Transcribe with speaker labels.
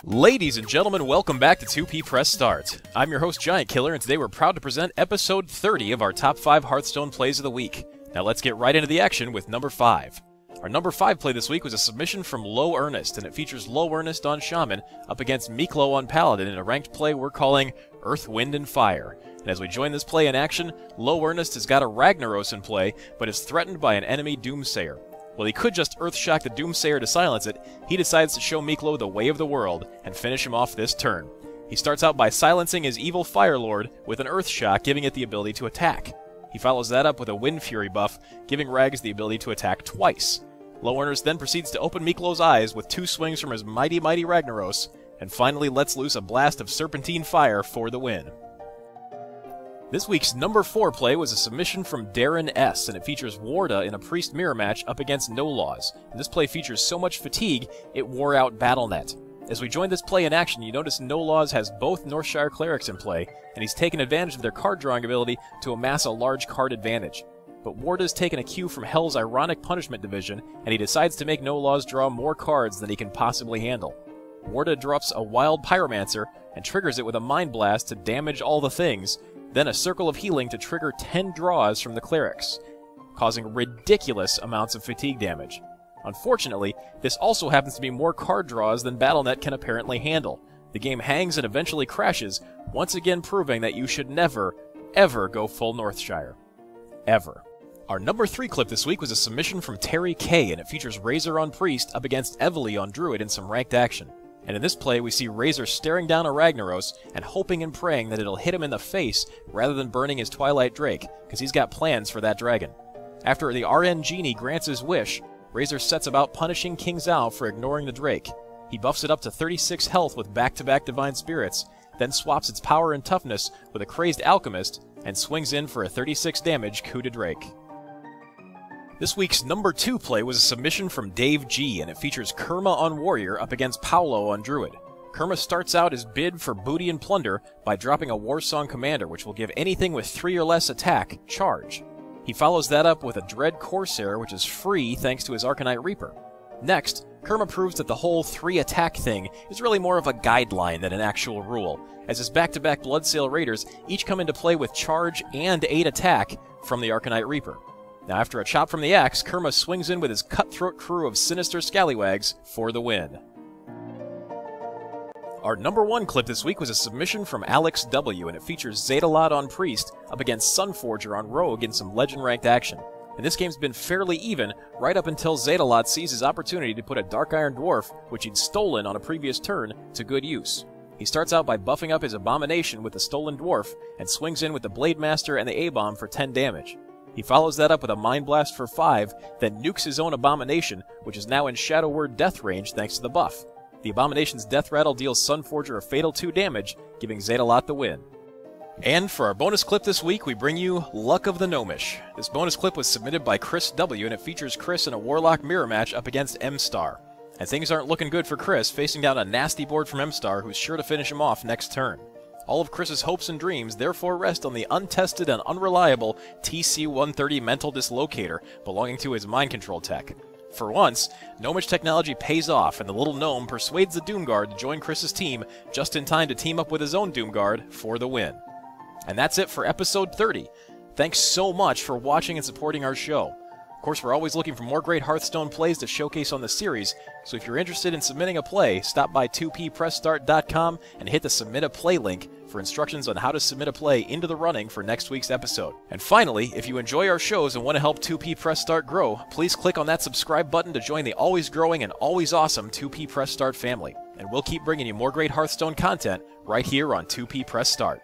Speaker 1: Ladies and gentlemen, welcome back to 2P Press Start. I'm your host, GiantKiller, and today we're proud to present episode 30 of our top 5 Hearthstone plays of the week. Now let's get right into the action with number 5. Our number 5 play this week was a submission from LowErnest, and it features LowErnest on Shaman up against Miklo on Paladin in a ranked play we're calling Earth, Wind, and Fire. And as we join this play in action, LowErnest has got a Ragnaros in play, but is threatened by an enemy Doomsayer. While he could just Earthshock the Doomsayer to silence it, he decides to show Miklo the way of the world and finish him off this turn. He starts out by silencing his evil Firelord with an Earthshock, giving it the ability to attack. He follows that up with a Wind Fury buff, giving Rags the ability to attack twice. LowErnest then proceeds to open Miklo's eyes with 2 swings from his mighty Ragnaros, and finally lets loose a blast of Serpentine Fire for the win. This week's number 4 play was a submission from Darren S, and it features Wardeh in a Priest Mirror match up against No Laws. And this play features so much fatigue, it wore out BattleNet. As we join this play in action, you notice No Laws has both Northshire Clerics in play, and he's taken advantage of their card drawing ability to amass a large card advantage. But Wardeh's taken a cue from Hell's Ironic Punishment division, and he decides to make No Laws draw more cards than he can possibly handle. Wardeh drops a Wild Pyromancer, and triggers it with a Mind Blast to damage all the things, then a Circle of Healing to trigger 10 draws from the Clerics, causing ridiculous amounts of fatigue damage. Unfortunately, this also happens to be more card draws than BattleNet can apparently handle. The game hangs and eventually crashes, once again proving that you should never, ever go full Northshire. Ever. Our number 3 clip this week was a submission from Terry K, and it features Razor on Priest up against Evely on Druid in some ranked action. And in this play, we see Razor staring down a Ragnaros and hoping and praying that it'll hit him in the face rather than burning his Twilight Drake, because he's got plans for that dragon. After the RN Genie grants his wish, Razor sets about punishing King Zhao for ignoring the Drake. He buffs it up to 36 health with back-to-back Divine Spirits, then swaps its power and toughness with a Crazed Alchemist, and swings in for a 36 damage coup de Drake. This week's number 2 play was a submission from Dave G, and it features Kurma on Warrior up against Paolo on Druid. Kurma starts out his bid for booty and plunder by dropping a Warsong Commander, which will give anything with 3 or less attack charge. He follows that up with a Dread Corsair, which is free thanks to his Arcanite Reaper. Next, Kurma proves that the whole 3 attack thing is really more of a guideline than an actual rule, as his back-to-back Bloodsail Raiders each come into play with charge and 8 attack from the Arcanite Reaper. Now, after a chop from the axe, Kurma swings in with his cutthroat crew of sinister scallywags for the win. Our number 1 clip this week was a submission from Alex W, and it features Zedalot on Priest up against Sunforger on Rogue in some Legend-ranked action. And this game's been fairly even, right up until Zedalot sees his opportunity to put a Dark Iron Dwarf, which he'd stolen on a previous turn, to good use. He starts out by buffing up his Abomination with the Stolen Dwarf, and swings in with the Blade Master and the A-Bomb for 10 damage. He follows that up with a Mind Blast for 5, then nukes his own Abomination, which is now in Shadow Word death range thanks to the buff. The Abomination's Death Rattle deals Sunforger a fatal 2 damage, giving Zedalot the win. And for our bonus clip this week, we bring you Luck of the Gnomish. This bonus clip was submitted by Chris W, and it features Chris in a Warlock Mirror match up against M-Star. And things aren't looking good for Chris, facing down a nasty board from M-Star, who's sure to finish him off next turn. All of Chris's hopes and dreams therefore rest on the untested and unreliable TC-130 Mental Dislocator belonging to his mind control tech. For once, Gnomish technology pays off, and the little gnome persuades the Doomguard to join Chris's team just in time to team up with his own Doomguard for the win. And that's it for episode 30. Thanks so much for watching and supporting our show. Of course, we're always looking for more great Hearthstone plays to showcase on the series, so if you're interested in submitting a play, stop by 2ppressstart.com and hit the Submit a Play link for instructions on how to submit a play into the running for next week's episode. And finally, if you enjoy our shows and want to help 2P Press Start grow, please click on that subscribe button to join the always growing and always awesome 2P Press Start family. And we'll keep bringing you more great Hearthstone content right here on 2P Press Start.